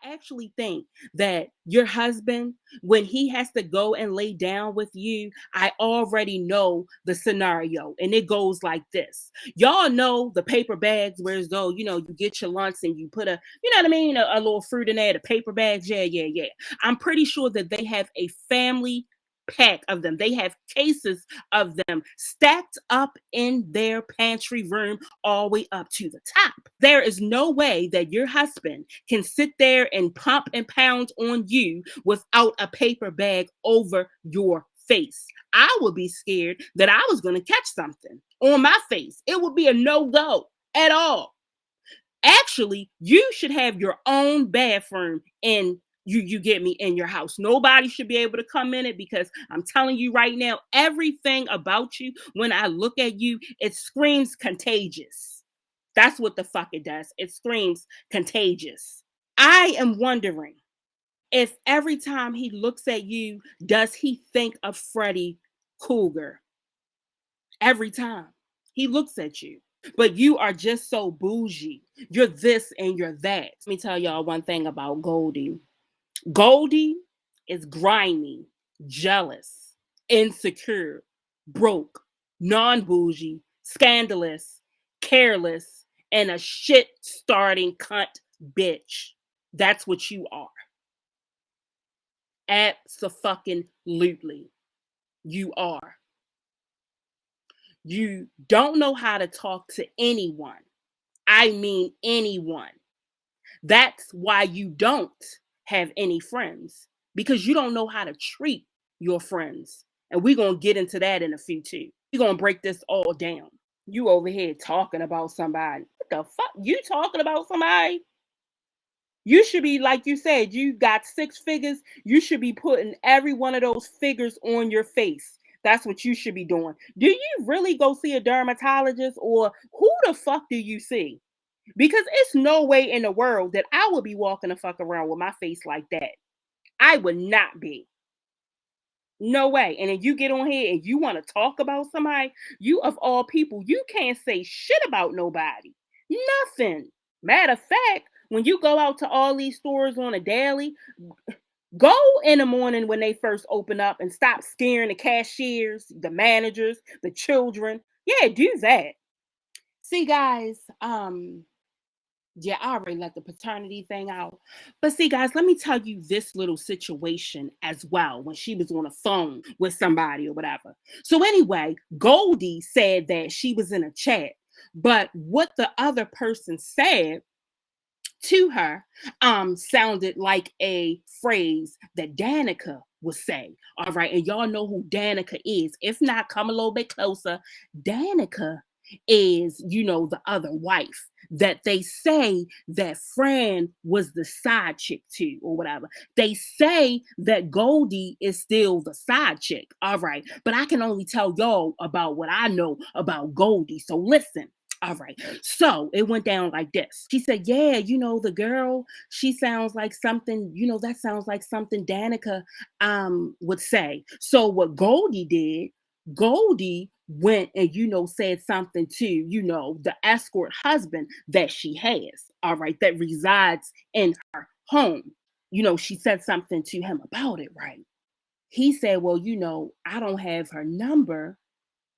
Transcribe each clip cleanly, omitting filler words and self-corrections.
actually think that your husband, when he has to go and lay down with you, I already know the scenario. And it goes like this. Y'all know the paper bags where as though, you get your lunch and you put a little fruit in there, the paper bags. Yeah, yeah, yeah. I'm pretty sure that they have a family pack of them. They have cases of them stacked up in their pantry room all the way up to the top. There is no way that your husband can sit there and pump and pound on you without a paper bag over your face. I would be scared that I was going to catch something on my face. It would be a no-go at all. Actually, you should have your own bathroom in you get me in your house. Nobody should be able to come in it because I'm telling you right now, everything about you, when I look at you, it screams contagious. That's what the fuck it does. It screams contagious. I am wondering if every time he looks at you, does he think of Freddy Cougar? Every time he looks at you. But you are just so bougie. You're this and you're that. Let me tell y'all one thing about Goldie. Goldie is grimy, jealous, insecure, broke, non-bougie, scandalous, careless, and a shit-starting cunt bitch. That's what you are. Abso-fucking-lutely. You are. You don't know how to talk to anyone. I mean anyone. That's why you don't have any friends, because you don't know how to treat your friends. And we're going to get into that in a few too. We're going to break this all down. You over here talking about somebody. What the fuck? You talking about somebody? You should be, like you said, you got 6 figures. You should be putting every one of those figures on your face. That's what you should be doing. Do you really go see a dermatologist, or who the fuck do you see? Because it's no way in the world that I would be walking the fuck around with my face like that. I would not be. No way. And then you get on here and you want to talk about somebody, you of all people, you can't say shit about nobody. Nothing. Matter of fact, when you go out to all these stores on a daily, go in the morning when they first open up and stop scaring the cashiers, the managers, the children. Yeah, do that. See, guys, yeah, I already let the paternity thing out. But see, guys, let me tell you this little situation as well when she was on the phone with somebody or whatever. So, anyway, Goldie said that she was in a chat, but what the other person said to her sounded like a phrase that Danica would say. All right, and y'all know who Danica is. If not, come a little bit closer. Danica is, the other wife that they say that Fran was the side chick to, or whatever. They say that Goldie is still the side chick. All right, but I can only tell y'all about what I know about Goldie. So listen. All right. So it went down like this. She said, yeah, the girl, she sounds like something, that sounds like something Danica would say. So what Goldie did, Goldie went and, said something to, the escort husband that she has, all right, that resides in her home. She said something to him about it, right? He said, well, I don't have her number,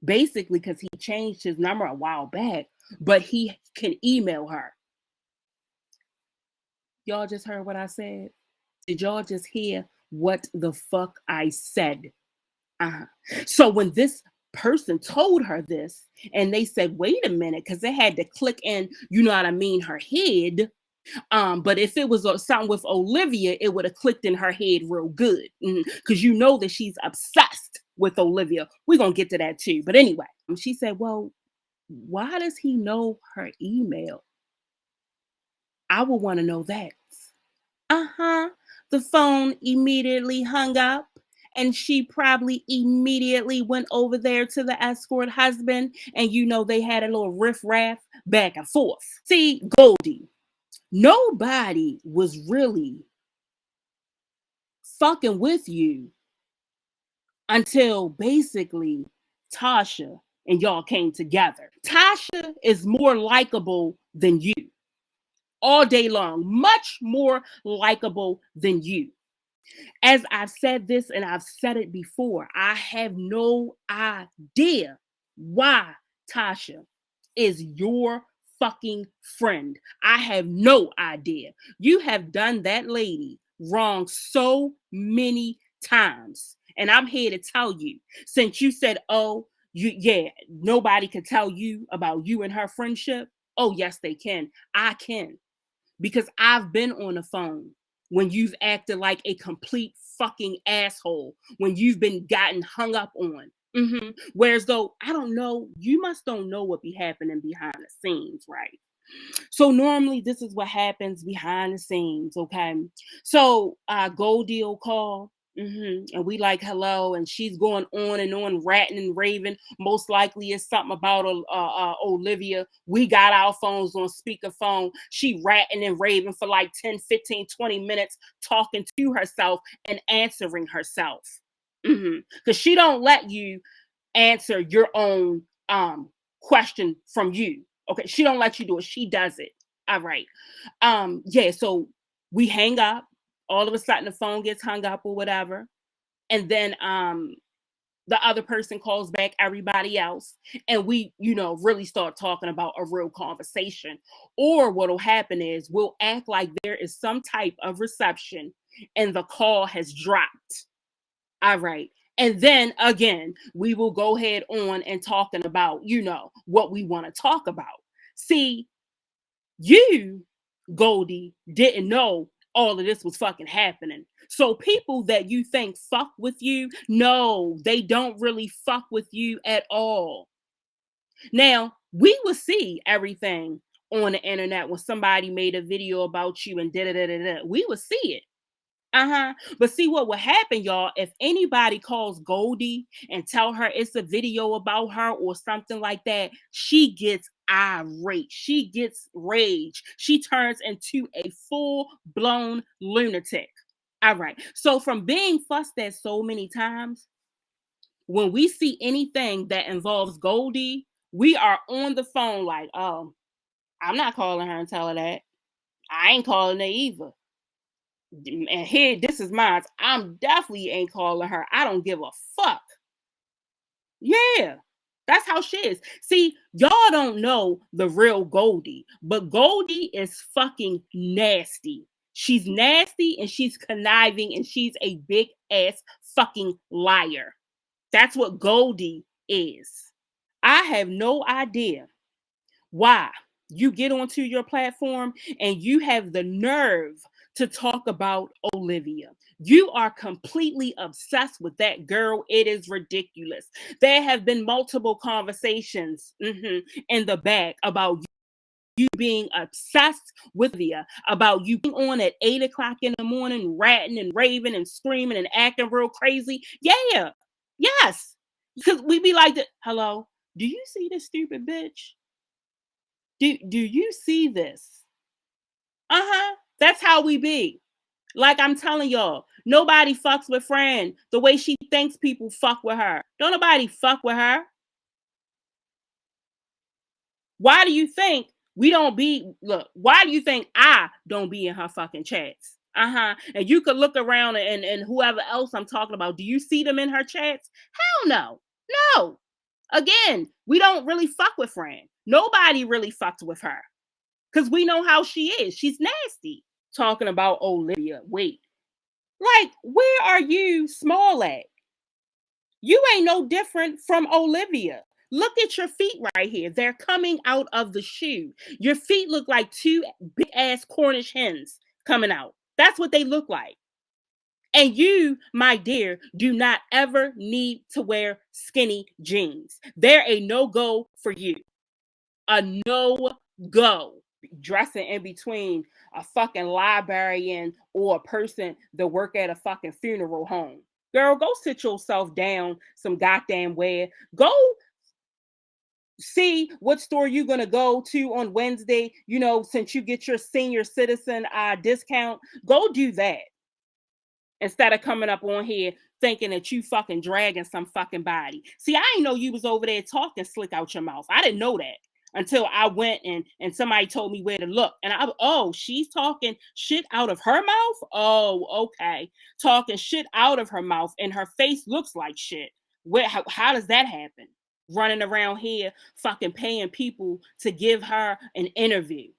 basically because he changed his number a while back, but he can email her. Y'all just heard what I said? Did y'all just hear what the fuck I said? So when this person told her this, and they said, wait a minute, because they had to click in, her head. But if it was something with Olivia, it would have clicked in her head real good. Because that she's obsessed with Olivia. We're going to get to that too. But anyway, she said, well, why does he know her email? I would want to know that. The phone immediately hung up. And she probably immediately went over there to the escort husband. And they had a little riff-raff back and forth. See, Goldie, nobody was really fucking with you until basically Tasha and y'all came together. Tasha is more likable than you. all day long, much more likable than you. As I've said this and I've said it before, I have no idea why Tasha is your fucking friend. I have no idea. You have done that lady wrong so many times. And I'm here to tell you, since you said, oh, nobody can tell you about you and her friendship. Oh, yes, they can. I can, because I've been on the phone when you've acted like a complete fucking asshole, when you've been gotten hung up on. Whereas though, I don't know, you must don't know what be happening behind the scenes, right? So normally this is what happens behind the scenes, okay? So Goldie will call, and we like hello, and she's going on, ratting and raving. Most likely it's something about Olivia. We got our phones on speakerphone. She ratting and raving for like 10, 15, 20 minutes, talking to herself and answering herself. Because she don't let you answer your own question from you. Okay, she don't let you do it. She does it. All right. Yeah, so we hang up. All of a sudden the phone gets hung up or whatever. And then the other person calls back everybody else. And we, really start talking about a real conversation. Or what'll happen is we'll act like there is some type of reception and the call has dropped. All right. And then again, we will go ahead on and talking about, what we want to talk about. See, you, Goldie, didn't know all of this was fucking happening. So people that you think fuck with you, no, they don't really fuck with you at all. Now, we will see everything on the internet when somebody made a video about you and da-da-da-da-da. We will see it. But see what will happen, y'all, if anybody calls Goldie and tell her it's a video about her or something like that, she gets irate. She gets rage. She turns into a full-blown lunatic. All right. So from being fussed at so many times, when we see anything that involves Goldie, we are on the phone like, oh, I'm not calling her and tell her that. I ain't calling her either. And here, this is mine. I'm definitely ain't calling her. I don't give a fuck. Yeah, that's how she is. See, y'all don't know the real Goldie, but Goldie is fucking nasty. She's nasty and she's conniving and she's a big ass fucking liar. That's what Goldie is. I have no idea why you get onto your platform and you have the nerve to talk about Olivia. You are completely obsessed with that girl. It is ridiculous. There have been multiple conversations in the back about you being obsessed with Olivia, about you being on at 8 o'clock in the morning, ratting and raving and screaming and acting real crazy. Yeah, yes. Because we be like, hello, do you see this stupid bitch? Do you see this? That's how we be. Like I'm telling y'all, nobody fucks with Fran the way she thinks people fuck with her. Don't nobody fuck with her. Why do you think we don't be, look, why do you think I don't be in her fucking chats? And you could look around and whoever else I'm talking about, do you see them in her chats? Hell no. No. Again, we don't really fuck with Fran. Nobody really fucks with her. Because we know how she is. She's nasty. Talking about Olivia. Wait. Like, where are you small at? You ain't no different from Olivia. Look at your feet right here. They're coming out of the shoe. Your feet look like two big ass Cornish hens coming out. That's what they look like. And you, my dear, do not ever need to wear skinny jeans. They're a no-go for you. A no-go. Dressing in between a fucking librarian or a person that work at a fucking funeral home. Girl, go sit yourself down some goddamn where. Go see what store you're going to go to on Wednesday, since you get your senior citizen discount. Go do that. Instead of coming up on here thinking that you fucking dragging some fucking body. See, I didn't know you was over there talking slick out your mouth. I didn't know that. until I went and somebody told me where to look. And oh, she's talking shit out of her mouth. Oh, okay, talking shit out of her mouth, and her face looks like shit. How does that happen? Running around here, fucking paying people to give her an interview.